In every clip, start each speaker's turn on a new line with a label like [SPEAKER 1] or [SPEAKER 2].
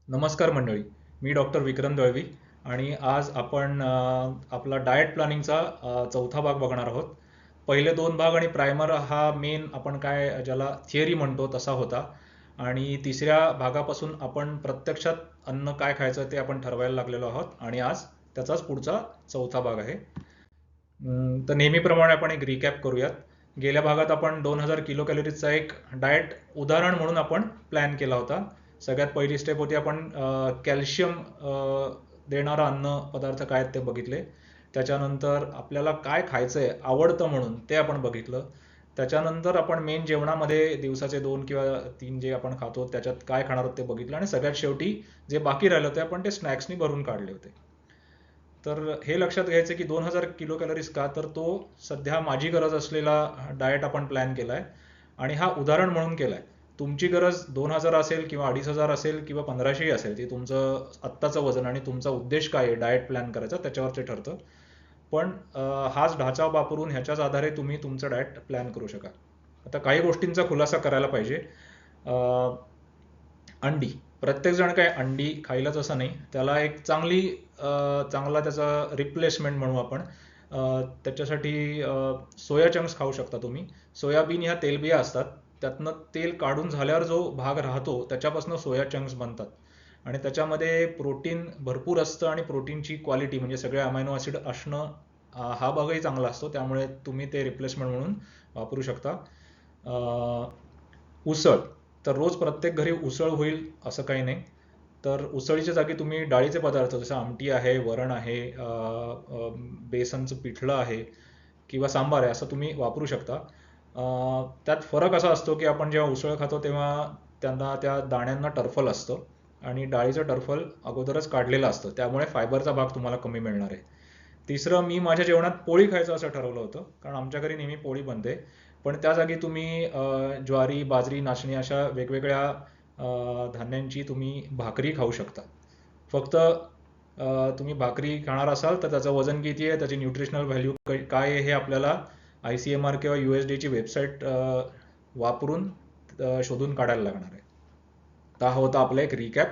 [SPEAKER 1] नमस्कार मंडळी. मी डॉक्टर विक्रम दळवी आणि आज आपण आपला डाएट प्लॅनिंगचा चौथा भाग बघणार आहोत. पहिले दोन भाग आणि प्रायमर हा मेन आपण काय ज्याला थिअरी म्हणतो तसा होता आणि तिसऱ्या भागापासून आपण प्रत्यक्षात अन्न काय खायचं ते आपण ठरवायला लागलेलो आहोत आणि आज त्याचाच पुढचा चौथा भाग आहे. तर नेहमीप्रमाणे आपण एक रिकॅप करूयात. गेल्या भागात आपण 2000 किलो एक डाएट उदाहरण म्हणून आपण प्लॅन केला होता. सगळ्यात पहिली स्टेप होती आपण कॅल्शियम देणारा अन्न पदार्थ काय आहेत ते बघितले. त्याच्यानंतर आपल्याला काय खायचंय आवडतं म्हणून ते आपण बघितलं. त्याच्यानंतर आपण मेन जेवणामध्ये दिवसाचे 2 किंवा 3 जे आपण खातो त्याच्यात काय खाणार आहोत ते बघितलं आणि सगळ्यात शेवटी जे बाकी राहिलं ते आपण ते स्नॅक्सनी भरून काढले होते. तर हे लक्षात घ्यायचं की 2000 किलो का तर तो सध्या माझी गरज असलेला डाएट आपण प्लॅन केलाय आणि हा उदाहरण म्हणून केलाय. तुमची गरज 2000 असेल किंवा 2500 असेल किंवा 1500 असेल, ती तुमचं आत्ताचं वजन आणि तुमचा उद्देश काय आहे डाएट प्लॅन करायचा त्याच्यावर ते ठरतं. पण हाच ढाचा वापरून ह्याच्याच आधारे तुम्ही तुमचं डाएट प्लॅन करू शकाल. आता काही गोष्टींचा खुलासा करायला पाहिजे. अंडी, प्रत्येक जण काय अंडी खाईलच असं नाही. त्याला एक चांगला त्याचा रिप्लेसमेंट म्हणू आपण. त्याच्यासाठी सोया चंक्स खाऊ शकता तुम्ही. सोयाबीन ह्या तेलबिया असतात. त्यातनं तेल काढून झाल्यावर जो भाग राहतो त्याच्यापासून सोया चंक्स बनतात आणि त्याच्यामध्ये प्रोटीन भरपूर असतं आणि प्रोटीनची क्वालिटी म्हणजे सगळे अमायनो ॲसिड असणं हा भागही चांगला असतो. त्यामुळे तुम्ही ते रिप्लेसमेंट म्हणून वापरू शकता. उसळ, तर रोज प्रत्येक घरी उसळ होईल असं काही नाही. तर उसळीच्या जागी तुम्ही डाळीचे पदार्थ जसं आमटी आहे, वरण आहे, बेसनचं पिठलं आहे किंवा सांबार आहे असं तुम्ही वापरू शकता. त्यात फरक असा असतो की आपण जेव्हा उसळ खातो तेव्हा त्यांना त्या दाण्यांना टर्फल असतं आणि डाळीचं टर्फल अगोदरच काढलेलं असतं, त्यामुळे फायबरचा भाग तुम्हाला कमी मिळणार आहे. तिसरं, मी माझ्या जेवणात पोळी खायचं असं ठरवलं होतं कारण आमच्या घरी नेहमी पोळी बनते. पण त्या जागी तुम्ही ज्वारी, बाजरी, नाचणी अशा वेगवेगळ्या धान्यांची तुम्ही भाकरी खाऊ शकता. फक्त तुम्ही भाकरी खाणार असाल तर त्याचं वजन किती आहे, त्याची न्यूट्रिशनल व्हॅल्यू काय आहे हे आपल्याला ICMR किंवा USDA वेबसाईट वापरून शोधून काढायला लागणार आहे. तर हा होता आपला एक रिकॅप.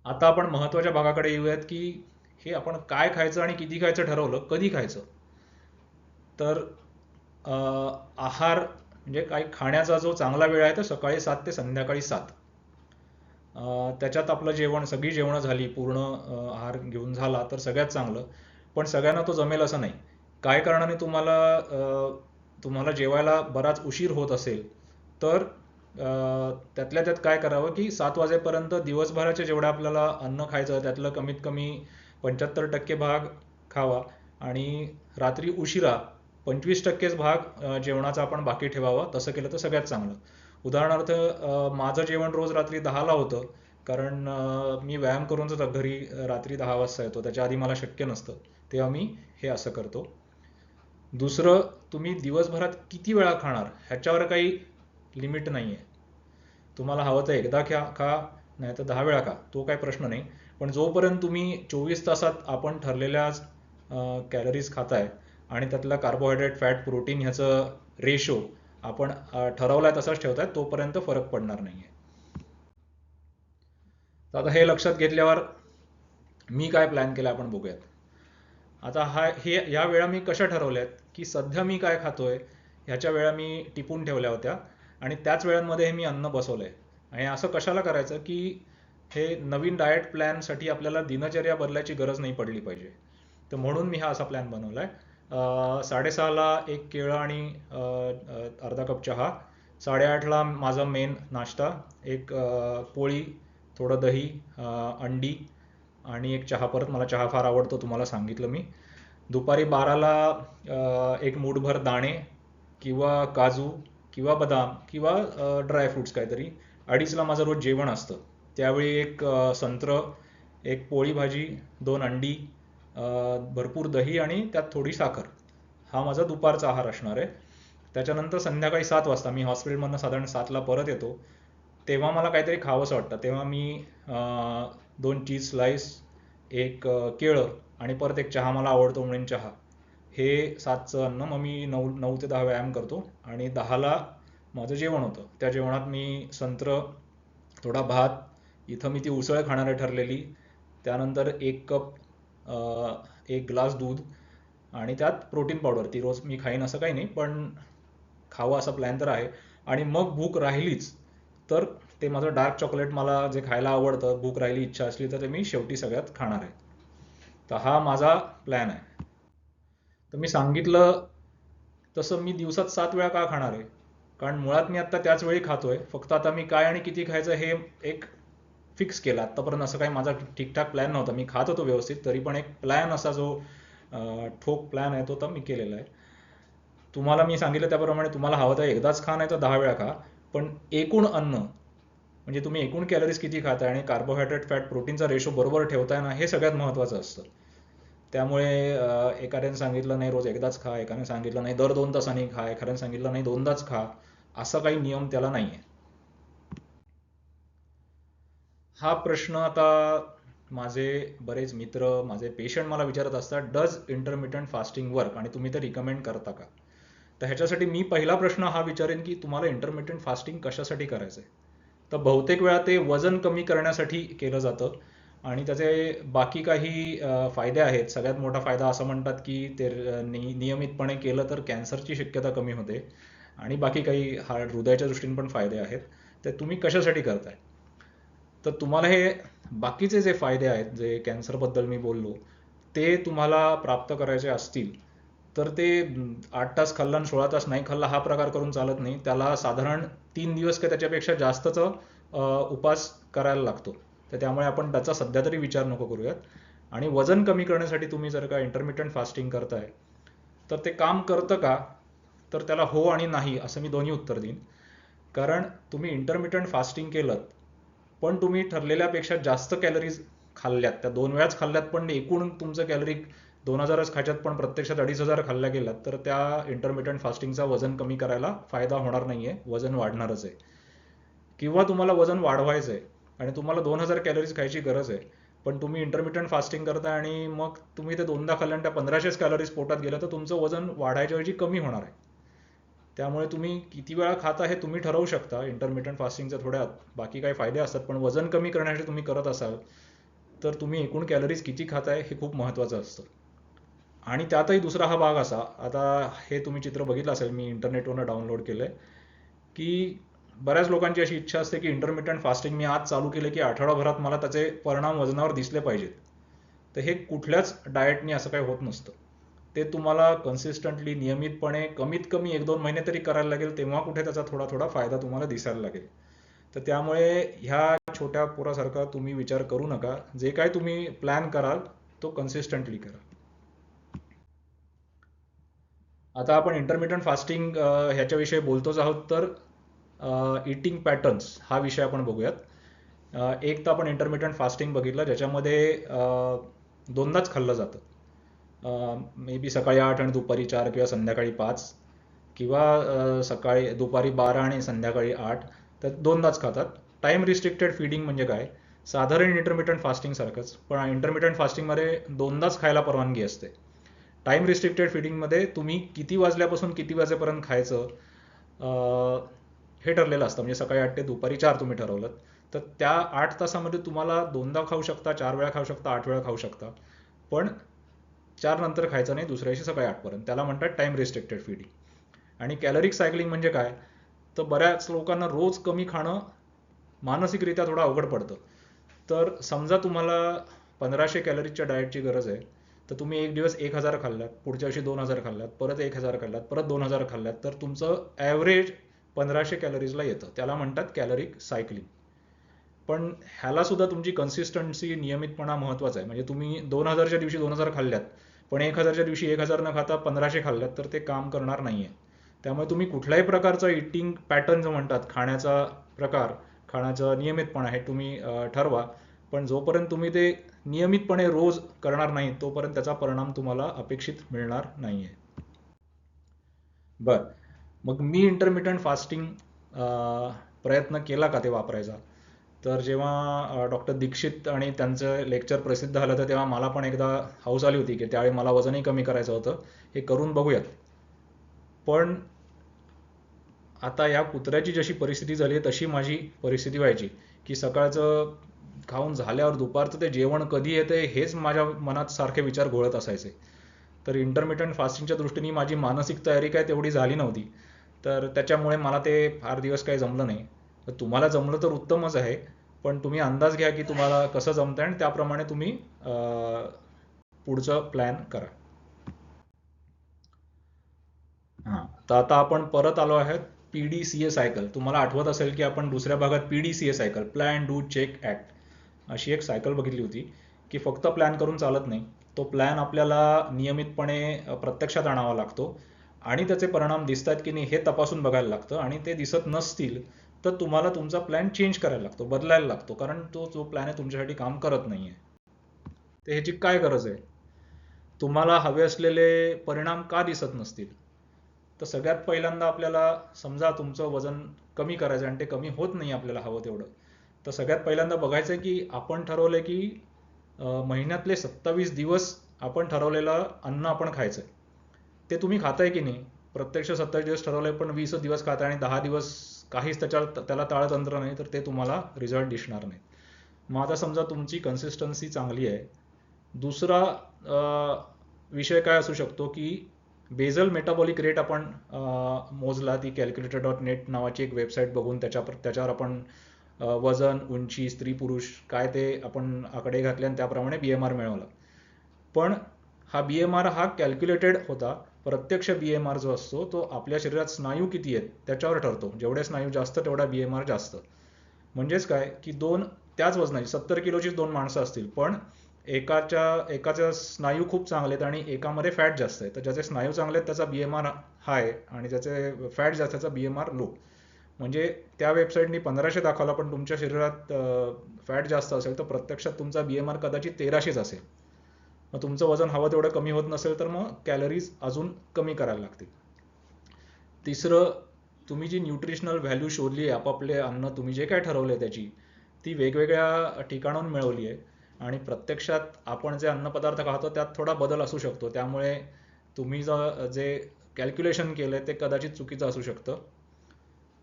[SPEAKER 1] आता आपण महत्त्वाच्या भागाकडे येऊयात की हे आपण काय खायचं आणि किती खायचं ठरवलं, कधी खायचं. तर आहार म्हणजे काही खाण्याचा जो चांगला वेळ आहे तो सकाळी 7 ते संध्याकाळी 7. त्याच्यात आपलं जेवण, सगळी जेवणं झाली, पूर्ण आहार घेऊन झाला तर सगळ्यात चांगलं. पण सगळ्यांना तो जमेल असं नाही. काय कारणाने तुम्हाला जेवायला बराच उशीर होत असेल तर त्यातल्या त्यात काय करावं की 7 वाजेपर्यंत दिवसभराचे जेवढं आपल्याला अन्न खायचं त्यातलं कमीत कमी 75% भाग खावा आणि रात्री उशिरा 25%च भाग जेवणाचा आपण बाकी ठेवावा. तसं केलं तर सगळ्यात चांगलं. उदाहरणार्थ माझं जेवण रोज रात्री 10ला होतं कारण मी व्यायाम करूनच घरी रात्री 10 वाजता येतो. त्याच्या आधी मला शक्य नसतं. तेव्हा मी हे असं करतो. दुसरं, तुम्ही दिवसभरात किती वेळा खाणार ह्याच्यावर काही लिमिट नाही आहे. तुम्हाला हवं तर एकदा खा, नाही तर 10 वेळा खा, तो काही प्रश्न नाही. पण जोपर्यंत तुम्ही 24 तासात आपण ठरलेल्या कॅलरीज खाताय आणि त्यातला कार्बोहायड्रेट, फॅट, प्रोटीन ह्याचं रेशो आपण ठरवलाय तसाच ठेवताय तोपर्यंत फरक पडणार नाहीये. तर आता हे लक्षात घेतल्यावर मी काय प्लॅन केलं आपण बघूयात. आता या वेळा मी कशा ठरवल्यात की सध्या मी काय खातोय ह्याच्या वेळा मी टिपून ठेवल्या होत्या आणि त्याच वेळांमध्ये हे मी अन्न बसवलंय. आणि असं कशाला करायचं की हे नवीन डाएट प्लॅनसाठी आपल्याला दिनचर्या बदलायची गरज नाही पडली पाहिजे. तर म्हणून मी हा असा प्लॅन बनवलाय. 6:30ला एक केळं आणि अर्धा कप चहा. 8:30ला माझा मेन नाश्ता, एक पोळी, थोडं दही, अंडी आणि एक चहा. परत मला चहा फार आवडतो, तुम्हाला सांगितलं मी. दुपारी 12ला एक मूठभर दाणे किंवा काजू किंवा बदाम किंवा ड्रायफ्रुट्स काहीतरी. 2:30ला माझं रोज जेवण असतं. त्यावेळी एक संत्र, एक पोळी भाजी, 2 अंडी, भरपूर दही आणि त्यात थोडी साखर. हा माझा दुपारचा आहार असणार आहे. त्याच्यानंतर संध्याकाळी 7 वाजता मी हॉस्पिटलमधनं साधारण 7ला परत येतो. तेव्हा मला काहीतरी खावंसं वाटतं. तेव्हा मी 2 चीज स्लाइस, एक केळं आणि परत एक चहा, मला आवडतो म्हणून चहा. हे 7चं अन्न. मग मी 9 ते 10 व्यायाम करतो आणि 10ला माझं जेवण होतं. त्या जेवणात मी संत्र, थोडा भात, इथं मी ती उसळ खाणार आहे ठरलेली. त्यानंतर 1 कप, 1 ग्लास दूध, आणि त्यात प्रोटीन पावडर. ती रोज मी खाईन असं काही नाही, पण खावं असा प्लॅन तर आहे. आणि मग भूक राहिलीच तर ते माझं डार्क चॉकलेट, मला जे खायला आवडतं, भूक राहिली, इच्छा असली तर ते मी शेवटी सगळ्यात खाणार आहे. तर हा माझा प्लॅन आहे. तर मी सांगितलं तसं मी दिवसात 7 वेळा का खाणार आहे? कारण मुळात मी आत्ता त्याच वेळी खातोय. फक्त आता मी काय आणि किती खायचं हे एक फिक्स केलं. आत्तापर्यंत असं काही माझा ठीकठाक प्लॅन नव्हता. मी खात होतो व्यवस्थित, तरी पण एक प्लॅन असा जो ठोक प्लॅन आहे तो तर मी केलेला आहे. तुम्हाला मी सांगितलं त्याप्रमाणे तुम्हाला हवं तर एकदाच खा, नाही तर 10 वेळा खा. पण एकूण अन्न, म्हणजे तुम्ही एकूण कॅलरीज किती खाताय आणि कार्बोहायड्रेट, फॅट, प्रोटीनचा रेशो बरोबर ठेवताय ना, हे सगळ्यात महत्त्वाचं असतं. त्यामुळे एखाद्याने सांगितलं नाही रोज एकदाच खा, एकाने सांगितलं नाही दर 2 तासांनी खा, एखाद्याने सांगितलं नाही 2दाच खा, असा काही नियम त्याला नाही आहे. हा प्रश्न आता माझे बरेच मित्र, माझे पेशंट मला विचारत असतात, डज इंटरमिटंट फास्टिंग वर्क, आणि तुम्ही ते रिकमेंड करता का? तर ह्याच्यासाठी मी पहिला प्रश्न हा विचारेन की तुम्हाला इंटरमिटंट फास्टिंग कशासाठी करायचं आहे. तर बहुतेक वेळा ते वजन कमी करण्यासाठी केलं जातं, आणि त्याचे बाकी काही फायदे आहेत. सगळ्यात मोठा फायदा असं म्हणतात की ते नियमितपणे केलं तर कॅन्सरची शक्यता कमी होते, आणि बाकी काही हृदयाच्या दृष्टीने पण फायदे आहेत. तर तुम्ही कशासाठी करताय? तर तुम्हाला हे बाकीचे जे फायदे आहेत, जे कॅन्सरबद्दल मी बोललो, ते तुम्हाला प्राप्त करायचे असतील तर ते 8 तास खाल्ला आणि 16 तास नाही खाल्ला हा प्रकार करून चालत नाही. त्याला साधारण 3 दिवस का त्याच्यापेक्षा जास्तच उपास करायला लागतो. तर त्यामुळे आपण त्याचा सध्या तरी विचार नको करूयात. आणि वजन कमी करण्यासाठी तुम्ही जर का इंटरमिटंट फास्टिंग करताय तर ते काम करतं का? तर त्याला हो आणि नाही असं मी दोन्ही उत्तर देईन. कारण तुम्ही इंटरमिटंट फास्टिंग केलं पण तुम्ही ठरलेल्यापेक्षा जास्त कॅलरीज खाल्ल्यात, त्या 2 वेळाच खाल्ल्यात, पण एकूण तुमचं कॅलरी 2000च खायच्यात पण प्रत्यक्षात 2500 खाल्ल्या गेलात, तर त्या इंटरमिटंट फास्टिंगचा वजन कमी करायला फायदा होणार नाहीये, वजन वाढणारच आहे. किंवा तुम्हाला वजन वाढवायचं आहे आणि तुम्हाला 2000 कॅलरीज खायची गरज आहे, पण तुम्ही इंटरमिटंट फास्टिंग करताय आणि मग तुम्ही ते 2दा खाल्ल्या आणि त्या 1500 कॅलरीज पोटात गेल्या, तर तुमचं वजन वाढायच्या ऐवजी कमी होणार आहे. त्यामुळे तुम्ही किती वेळा खाता हे तुम्ही ठरवू शकता. इंटरमिटंट फास्टिंगचे थोड्या बाकी काही फायदे असतात, पण वजन कमी करण्यासाठी तुम्ही करत असाल तर तुम्ही एकूण कॅलरीज किती खाताय हे खूप महत्त्वाचं असतं. आणि त्यातही दुसरा हा भाग असा, आता हे तुम्ही चित्र बघितलं असेल, मी इंटरनेटवरून डाउनलोड केलंय, की बऱ्याच लोकांची अशी इच्छा असते की इंटरमिटंट फास्टिंग मी आज चालू केले की आठवडाभरात मला त्याचे परिणाम वजनावर दिसले पाहिजेत. तर हे कुठल्याच डाएटनी असं काही होत नसतं. ते तुम्हाला कन्सिस्टंटली, नियमितपणे, कमीत कमी 1-2 महिने तरी करायला लागेल, तेव्हा कुठे त्याचा थोडा थोडा फायदा तुम्हाला दिसायला लागेल. तर त्यामुळे ह्या छोट्या पोरासारखा तुम्ही विचार करू नका. जे काय तुम्ही प्लॅन कराल तो कन्सिस्टंटली करा. आता आपण इंटरमिटंट फास्टिंग ह्याच्याविषयी बोलतोच आहोत, तर इटिंग पॅटर्न्स हा विषय आपण बघूयात. एक तर आपण इंटरमिटंट फास्टिंग बघितलं ज्याच्यामध्ये 2दाच खाल्लं जातं. मे बी सकाळी 8 आणि दुपारी 4 किंवा संध्याकाळी 5, किंवा सकाळी दुपारी 12 आणि संध्याकाळी 8, तर 2दाच खातात. टाइम रिस्ट्रिक्टेड फीडिंग म्हणजे काय? साधारण इंटरमिटंट फास्टिंग सारखंच, पण इंटरमिटंट फास्टिंगमध्ये 2दाच खायला परवानगी असते. टाइम रिस्ट्रिक्टेड फीडिंगमध्ये तुम्ही किती वाजल्यापासून किती वाजेपर्यंत खायचं हे ठरलेलं असतं. म्हणजे सकाळी 8 ते दुपारी 4 तुम्ही ठरवलं, तर त्या 8 तासामध्ये तुम्हाला 2दा खाऊ शकता, 4 वेळा खाऊ शकता, 8 वेळा खाऊ शकता, पण 4 नंतर खायचं नाही, दुसऱ्या दिवशी सकाळी 8 पर्यंत. त्याला म्हणतात टाइम रिस्ट्रिक्टेड फीडिंग. आणि कॅलरिक सायकलिंग म्हणजे काय? तर बऱ्याच लोकांना रोज कमी खाणं मानसिकरित्या थोडं अवघड पडतं. तर समजा तुम्हाला 1500 कॅलरीजच्या डाएटची गरज आहे, तर तुम्ही एक दिवस 1000 खाल्ल्यात, पुढच्या दिवशी 2000 खाल्ल्यात, परत 1000 खाल्ल्यात, परत 2000 खाल्ल्यात, तर तुमचं ॲव्हरेज 1500 कॅलरीजला येतं. त्याला म्हणतात कॅलरिक सायकलिंग. पण ह्याला सुद्धा तुमची कन्सिस्टन्सी, नियमितपणा महत्त्वाचा आहे. म्हणजे तुम्ही 2000च्या दिवशी 2000 खाल्ल्यात, पण 1000च्या दिवशी 1000 न खाता 1500 खाल्ल्यात, तर ते काम करणार नाहीये. त्यामुळे तुम्ही कुठल्याही प्रकारचा इटिंग पॅटर्न जो म्हणतात, खाण्याचा प्रकार, खाण्याचा नियमितपणा, हे तुम्ही ठरवा. पण जोपर्यंत तुम्ही ते नियमितपणे रोज करणार नाही, तोपर्यंत त्याचा परिणाम तुम्हाला अपेक्षित मिळणार नाहीये. बर, मग मी इंटरमिटंट फास्टिंग प्रयत्न केला का ते वापरायचा? तर जेव्हा डॉक्टर दीक्षित आणि त्यांचं लेक्चर प्रसिद्ध झालं, तर तेव्हा मला पण एकदा हौस आली होती की त्यावेळी मला वजनही कमी करायचं होतं, हे करून बघूयात. पण आता या कुत्र्याची जशी परिस्थिती झाली आहे तशी माझी परिस्थिती व्हायची, की सकाळचं खाऊन झाल्यावर दुपारचं ते जेवण कधी येते हेच माझ्या मनात सारखे विचार घोळत असायचे. तर इंटरमिटंट फास्टिंगच्या दृष्टीने माझी मानसिक तयारी काय तेवढी झाली नव्हती. तर त्याच्यामुळे मला ते फार दिवस काही जमलं नाही. तर तुम्हाला जमलं तर उत्तमच आहे, पण तुम्ही अंदाज घ्या की तुम्हाला कसं जमतंय आणि त्याप्रमाणे तुम्ही पुढचं प्लॅन करा. हां, तर आता आपण परत आलो आहेत PDCA सायकल. तुम्हाला आठवत असेल की आपण दुसऱ्या भागात PDCA cycle, plan do check act, अशी एक सायकल बघितली होती की फक्त प्लॅन करून चालत नाही. तो प्लॅन आपल्याला नियमितपणे प्रत्यक्षात आणावा लागतो आणि त्याचे परिणाम दिसतात की नाही हे तपासून बघायला लागतं, आणि ते दिसत नसतील तर तुम्हाला तुमचा प्लॅन चेंज करायला लागतो, बदलायला लागतो, कारण तो जो प्लॅन आहे तुमच्यासाठी काम करत नाहीये. तर ह्याची काय गरज आहे? तुम्हाला हवे असलेले परिणाम का दिसत नसतील? तर सगळ्यात पहिल्यांदा आपल्याला, समजा तुमचं वजन कमी करायचं आणि ते कमी होत नाही आपल्याला हवं तेवढं, तर सगळ्यात पहिल्यांदा बघायचं आहे की आपण ठरवलंय की महिन्यातले 27 दिवस आपण ठरवलेलं अन्न आपण खायचंय. ते तुम्ही खाताय की नाही? प्रत्यक्ष 27 दिवस ठरवलंय पण 20 दिवस खाताय आणि 10 दिवस काहीच त्याला ताळतंत्र नाही, तर ते तुम्हाला रिझल्ट दिसणार नाही. मग आता समजा तुमची कन्सिस्टन्सी चांगली आहे. दुसरा विषय काय असू शकतो की बेझल मेटाबॉलिक रेट आपण मोजला. ती calculator.net नावाची एक वेबसाईट बघून त्याच्यावर आपण वजन, उंची, स्त्री पुरुष काय ते आपण आकडे घातले आणि त्याप्रमाणे BMR मिळवला. पण हा BMR हा कॅल्क्युलेटेड होता. प्रत्यक्ष BMR जो असतो तो आपल्या शरीरात स्नायू किती आहेत त्याच्यावर ठरतो. जेवढे स्नायू जास्त तेवढा BMR जास्त. म्हणजेच काय की त्याच वजनाची 70 किलोची दोन माणसं असतील, पण एकाच्या स्नायू खूप चांगले आहेत आणि एकामध्ये फॅट जास्त आहे, तर ज्याचे स्नायू चांगले आहेत त्याचा BMR हाय आणि ज्याचे फॅट जास्त त्याचा BMR लो. म्हणजे त्या वेबसाईटनी 1500 दाखवला, पण तुमच्या शरीरात फॅट जास्त असेल तर प्रत्यक्षात तुमचा BMR कदाचित 1300च असेल. मग तुमचं वजन हवं तेवढं कमी होत नसेल तर मग कॅलरीज अजून कमी करायला लागतील. तिसरं, तुम्ही जी न्यूट्रिशनल व्हॅल्यू शोधली आहे, आपापले अन्न तुम्ही जे काय ठरवले त्याची, ती वेगवेगळ्या ठिकाणाहून मिळवली आहे आणि प्रत्यक्षात आपण जे अन्नपदार्थ खातो त्यात थोडा बदल असू शकतो. त्यामुळे तुम्ही जे कॅल्क्युलेशन केलंय ते कदाचित चुकीचं असू शकतं.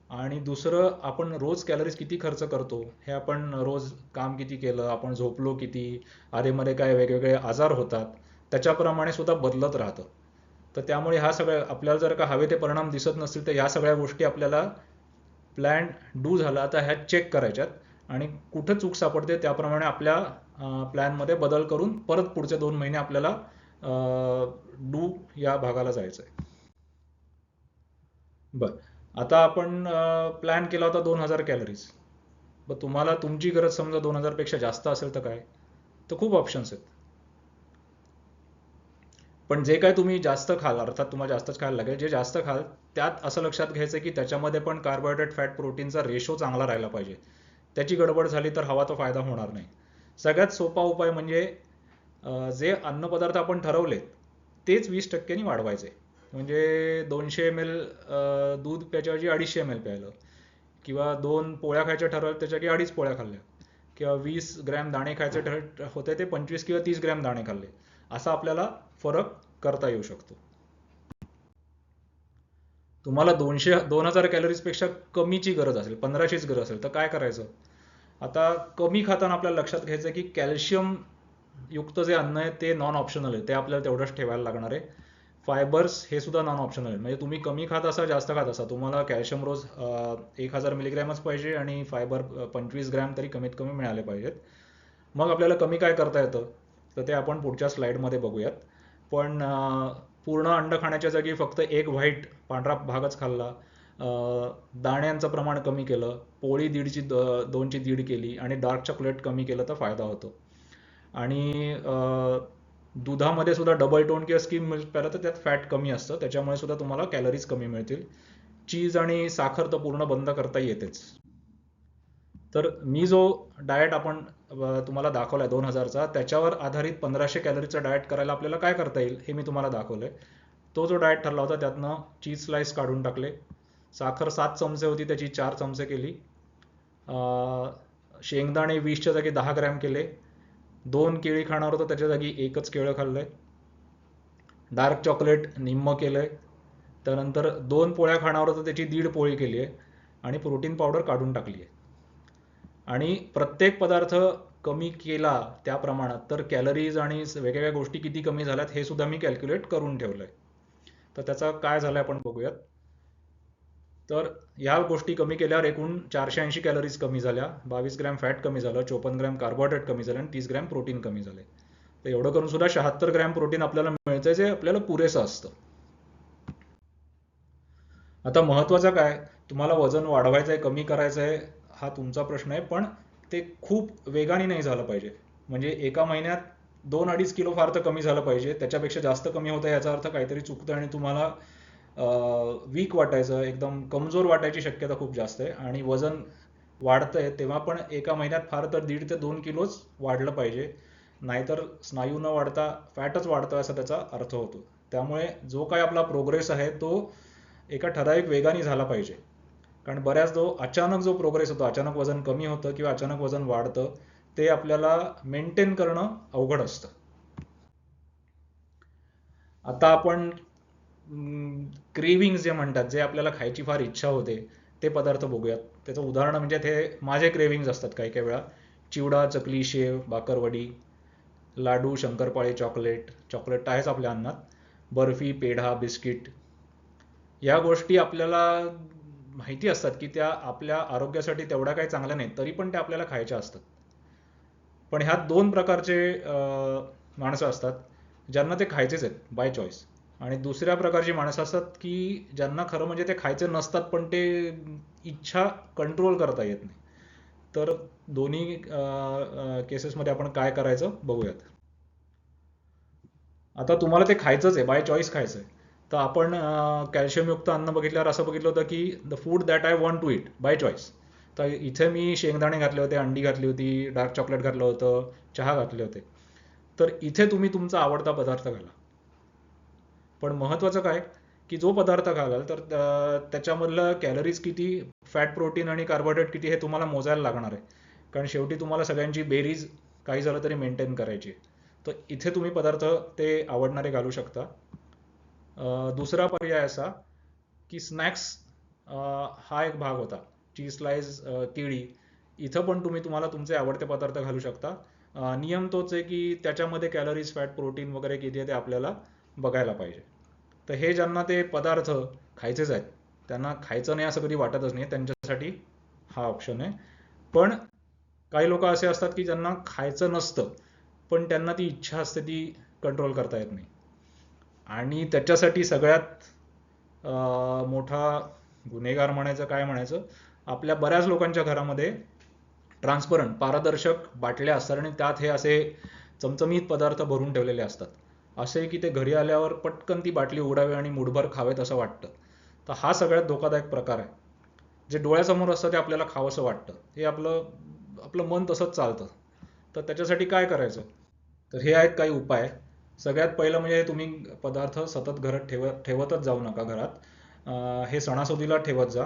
[SPEAKER 1] आणि दुसरं, आपण रोज कॅलरीज किती खर्च करतो, हे आपण रोज काम किती केलं, आपण झोपलो किती, अधेमध्ये काय वेगवेगळे आजार होतात, त्याच्याप्रमाणे सुद्धा बदलत राहतं. तर त्यामुळे ह्या सगळ्या आपल्याला जर का हवे ते परिणाम दिसत नसतील तर ह्या सगळ्या गोष्टी आपल्याला प्लॅन डू झाला आता ह्या चेक करायच्यात आणि कुठं चूक सापडते त्याप्रमाणे आपल्या प्लॅनमध्ये बदल करून परत पुढचे 2 महिने आपल्याला डू या भागाला जायचं आहे. बरं, आता आपण प्लॅन केला होता 2000 कॅलरीज. मग तुम्हाला तुमची गरज समजा 2000 पेक्षा जास्त असेल तर काय? तर खूप ऑप्शन्स आहेत. पण जे काय तुम्ही जास्त खाल, अर्थात तुम्हाला जास्तच खायला लागेल, जे जास्त खाल त्यात असं लक्षात घ्यायचं की त्याच्यामध्ये पण कार्बोहायड्रेट फॅट प्रोटीनचा रेशो चांगला राहायला पाहिजे. त्याची गडबड झाली तर हवा तो फायदा होणार नाही. सगळ्यात सोपा उपाय म्हणजे जे अन्नपदार्थ आपण ठरवलेत तेच 20% वाढवायचे. म्हणजे 200 ml दूध प्यायच्याऐवजी 250 ml प्यायलं, किंवा 2 पोळ्या खायच्या ठरवल्या त्याच्याऐवजी 2.5 पोळ्या खाल्ल्या, किंवा 20 ग्रॅम दाणे खायचे होते ते 25 किंवा 30 ग्रॅम दाणे खाल्ले. असा आपल्याला फरक करता येऊ शकतो. तुम्हाला 2000 कॅलरीज पेक्षा कमीची गरज असेल, 1500च गरज असेल तर काय करायचं? आता कमी खाताना आपल्याला लक्षात घ्यायचं की कॅल्शियम युक्त जे अन्न आहे ते नॉन ऑप्शनल आहे, ते आपल्याला तेवढंच ठेवायला लागणार आहे. फायबर्स हे सुद्धा नॉन ऑप्शनल आहे. म्हणजे तुम्ही कमी खात असा जास्त खात असा, तुम्हाला कॅल्शियम रोज 1000 मिलीग्रॅमच पाहिजे आणि फायबर 25 ग्रॅम तरी कमीत कमी मिळाले पाहिजेत. मग आपल्याला कमी काय करता येतं तर ते आपण पुढच्या स्लाइडमध्ये बघूयात. पण पूर्ण अंड खाण्याच्या जागी फक्त एक व्हाईट पांढरा भागच खाल्ला, दाण्यांचं प्रमाण कमी केलं, पोळी 2ची दीड केली आणि डार्क चॉकलेट कमी केलं तर फायदा होतो. आणि दुधामध्ये सुद्धा डबल टोन किंवा स्किम मिल्क प्यायलं तर त्यात फॅट कमी असतं, त्याच्यामुळे सुद्धा तुम्हाला कॅलरीज कमी मिळतील. चीज आणि साखर तर पूर्ण बंद करता येतेच. तर मी जो डाएट आपण तुम्हाला दाखवलाय 2000चा, त्याच्यावर आधारित 1500 कॅलरीचा डाएट करायला आपल्याला काय करता येईल हे मी तुम्हाला दाखवलंय. तो जो डाएट ठरला होता त्यातनं चीज स्लाइस काढून टाकले, साखर 7 चमचे होती त्याची 4 चमचे केली, शेंगदाणे 20च्या जागी 10 ग्रॅम केले, 2 केळी खाणार होतं त्याच्या जागी एकच केळं खाल्लंय, डार्क चॉकलेट निम्म केलंय, त्यानंतर 2 पोळ्या खाणार होतं त्याची दीड पोळी केली आहे आणि प्रोटीन पावडर काढून टाकली आहे. आणि प्रत्येक पदार्थ कमी केला त्या प्रमाणात, तर कॅलरीज आणि वेगवेगळ्या गोष्टी किती कमी झाल्यात हे सुद्धा मी कॅल्क्युलेट करून ठेवलंय. तर त्याचा काय झालंय आपण बघूयात. तर ह्या गोष्टी कमी केल्यावर एकूण 480 कॅलरीज कमी झाल्या, 22 ग्रॅम फॅट कमी झालं, 54 ग्रॅम कार्बोहायड्रेट कमी झालं आणि 30 ग्रॅम प्रोटीन कमी झाले. तर एवढं करून सुद्धा 76 ग्रॅम प्रोटीन आपल्याला मिळतंय, जे आपल्याला पुरेसं असतं. आता महत्वाचं काय, तुम्हाला वजन वाढवायचं आहे कमी करायचं आहे हा तुमचा प्रश्न आहे, पण ते खूप वेगाने नाही झालं पाहिजे. म्हणजे एका महिन्यात 2-2.5 किलो फार तर कमी झालं पाहिजे. त्याच्यापेक्षा जास्त कमी होतं याचा अर्थ काहीतरी चुकतं आणि तुम्हाला वीक वाटायचं, एकदम कमजोर वाटायची शक्यता खूप जास्त आहे. आणि वजन वाढतंय तेव्हा पण एका महिन्यात फार तर 1.5 ते 2 किलोच वाढलं पाहिजे, नाहीतर स्नायू न वाढता फॅटच वाढतं असा त्याचा अर्थ होतो. त्यामुळे जो काही आपला प्रोग्रेस आहे तो एका ठराविक वेगाने झाला पाहिजे. कारण बऱ्याच अचानक जो प्रोग्रेस होतो, अचानक वजन कमी होतं किंवा अचानक वजन वाढतं, ते आपल्याला मेंटेन करणं अवघड असतं. आता आपण क्रेविंग जे म्हणतात, जे आपल्याला खायची फार इच्छा होते, ते पदार्थ बघूयात. त्याचं उदाहरण म्हणजे ते माझे क्रेविंग्ज असतात काही काही वेळा. चिवडा, चकली, शेव, बाकरवडी, लाडू, शंकरपाळे, चॉकलेट. चॉकलेट आहेच आपल्या अन्नात. बर्फी, पेढा, बिस्किट. या गोष्टी आपल्याला माहिती असतात की त्या आपल्या आरोग्यासाठी तेवढ्या काही चांगल्या नाहीत, तरी पण त्या आपल्याला खायच्या असतात. पण ह्यात दोन प्रकारचे माणसं असतात, ज्यांना ते खायचेच आहेत बाय चॉईस. आणि दुसऱ्या प्रकारची माणसं असतात की ज्यांना खरं म्हणजे ते खायचे नसतात, पण ते इच्छा कंट्रोल करता येत नाही. तर दोन्ही केसेसमध्ये आपण काय करायचं बघूयात. आता तुम्हाला ते खायचंच आहे, बाय चॉईस खायचं आहे. तर आपण कॅल्शियमयुक्त अन्न बघितल्यावर असं बघितलं होतं की the food that I want to eat by choice. तर इथे मी शेंगदाणे घातले होते, अंडी घातली होती, डार्क चॉकलेट घातलं होतं, चहा घातले होते. तर इथे तुम्ही तुमचा आवडता पदार्थ घाला. पण महत्वाचं काय, की जो पदार्थ घालाल तर त्याच्यामधलं कॅलरीज किती, फॅट, प्रोटीन आणि कार्बोहायड्रेट किती हे तुम्हाला मोजायला लागणार आहे. कारण शेवटी तुम्हाला सगळ्यांची बेरीज काही झालं तरी मेंटेन करायची. तर इथे तुम्ही पदार्थ ते आवडणारे घालू शकता. दुसरा पर्याय असा की स्नॅक्स, हा एक भाग होता. चीज स्लाइस, केळी. इथं पण तुम्हाला तुमचे आवडते पदार्थ घालू शकता. नियम तोच आहे की त्याच्यामध्ये कॅलरीज, फॅट, प्रोटीन वगैरे किती आहे ते आपल्याला बघायला पाहिजे. तर हे ज्यांना ते पदार्थ खायचेच आहेत, त्यांना खायचं नाही असं कधी वाटतच नाही, त्यांच्यासाठी हा ऑप्शन आहे. पण काही लोक असे असतात की ज्यांना खायचं नसतं, पण त्यांना ती इच्छा असते, ती कंट्रोल करता येत नाही. आणि त्याच्यासाठी सगळ्यात मोठा गुन्हेगार म्हणायचं काय म्हणायचं, आपल्या बऱ्याच लोकांच्या घरामध्ये ट्रान्सपरंट पारदर्शक बाटल्या असतात आणि त्यात हे असे चमचमीत पदार्थ भरून ठेवलेले असतात. असे की ते घरी आल्यावर पटकन ती बाटली उघडावी आणि मुठभर खावेत असं वाटतं. तर हा सगळ्यात धोकादायक प्रकार आहे. जे डोळ्यासमोर असतं ते आपल्याला खावंसं वाटतं, हे आपलं आपलं मन तसंच चालतं. तर त्याच्यासाठी काय करायचं, तर हे आहेत काही उपाय. सगळ्यात पहिलं म्हणजे तुम्ही पदार्थ सतत घरात ठेवतच जाऊ नका घरात. हे सणासुदीला ठेवत जा.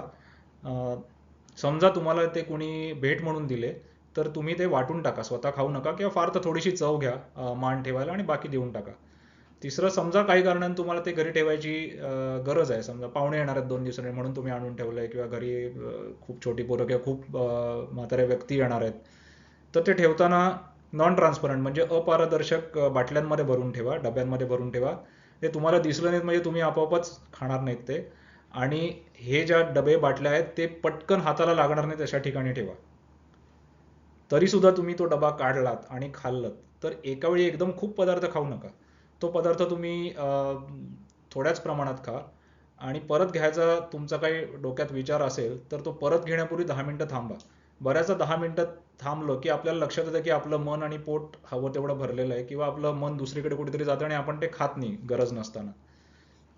[SPEAKER 1] समजा तुम्हाला ते कोणी भेट म्हणून दिले, तर तुम्ही ते वाटून टाका, स्वतः खाऊ नका, किंवा फार तर थोडीशी चव घ्या मान ठेवायला आणि बाकी देऊन टाका. तिसरं, समजा काही कारणाने तुम्हाला ते घरी ठेवायची गरज आहे, समजा पाहुणे येणार आहेत 2 दिवसांनी म्हणून तुम्ही आणून ठेवलंय, किंवा घरी खूप छोटी पोरं किंवा खूप म्हाताऱ्या व्यक्ती येणार आहेत, तर ते ठेवताना नॉन ट्रान्सपरंट म्हणजे अपारदर्शक बाटल्यांमध्ये भरून ठेवा, डब्यांमध्ये भरून ठेवा. ते तुम्हाला दिसलं नाहीत म्हणजे तुम्ही आपोआपच खाणार नाहीत ते. आणि हे ज्या डबे बाटल्या आहेत ते पटकन हाताला लागणार नाहीत अशा ठिकाणी ठेवा. तरी सुद्धा तुम्ही तो डबा काढलात आणि खाल्लत, तर एका वेळी एकदम खूप पदार्थ खाऊ नका. तो पदार्थ तुम्ही थोड्याच प्रमाणात खा. आणि परत घ्यायचा तुमचा काही डोक्यात विचार असेल तर तो परत घेण्यापूर्वी 10 मिनिटं थांबा. बऱ्याचदा 10 मिनिटं थांबलं की आपल्याला लक्षात येतं की आपलं मन आणि पोट हवं तेवढं भरलेलं आहे, किंवा आपलं मन दुसरीकडे कुठेतरी जातं आणि आपण ते खात नाही गरज नसताना.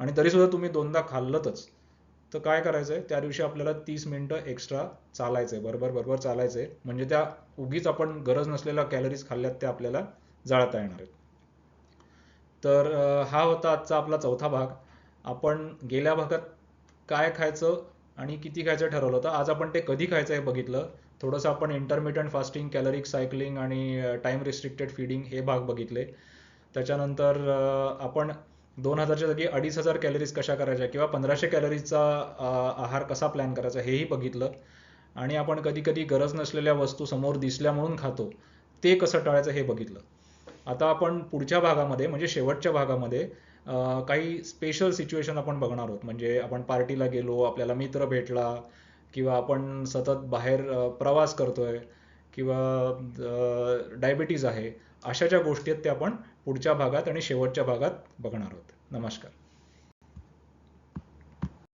[SPEAKER 1] आणि तरी सुद्धा तुम्ही दोनदा खाल्लतच, तर काय करायचंय, त्या दिवशी आपल्याला 30 मिनिटं एक्स्ट्रा चालायचंय, बरोबर बरोबर चालायचंय. म्हणजे त्या उगीच आपण गरज नसलेल्या कॅलरीज खाल्ल्यात त्या आपल्याला जाळता येणार आहेत. तर हा होता आजचा आपला चौथा भाग. आपण गेल्या भागात काय खायचं आणि किती खायचं ठरवलं होतं. आज आपण ते कधी खायचं हे बघितलं. थोडंसं आपण इंटरमिटंट फास्टिंग, कॅलरिक सायकलिंग आणि टाइम रिस्ट्रिक्टेड फीडिंग हे भाग बघितले. त्याच्यानंतर आपण 2000च्या जागी 2500 कॅलरीज कशा करायच्या, किंवा 1500 कॅलरीजचा आहार कसा प्लॅन करायचा हेही बघितलं. आणि आपण कधी कधी गरज नसलेल्या वस्तू समोर दिसल्या म्हणून खातो, ते कसं टाळायचं हे बघितलं. आता आपण पुढच्या भागामध्ये म्हणजे शेवटच्या भागामध्ये काही स्पेशल सिच्युएशन आपण बघणार आहोत. म्हणजे आपण पार्टीला गेलो, आपल्याला मित्र भेटला किंवा आपण सतत बाहेर प्रवास करतोय किंवा डायबिटीज आहे, अशा ज्या गोष्टी आहेत त्या आपण पुढच्या भागात आणि शेवटच्या भागात बघणार आहोत. नमस्कार.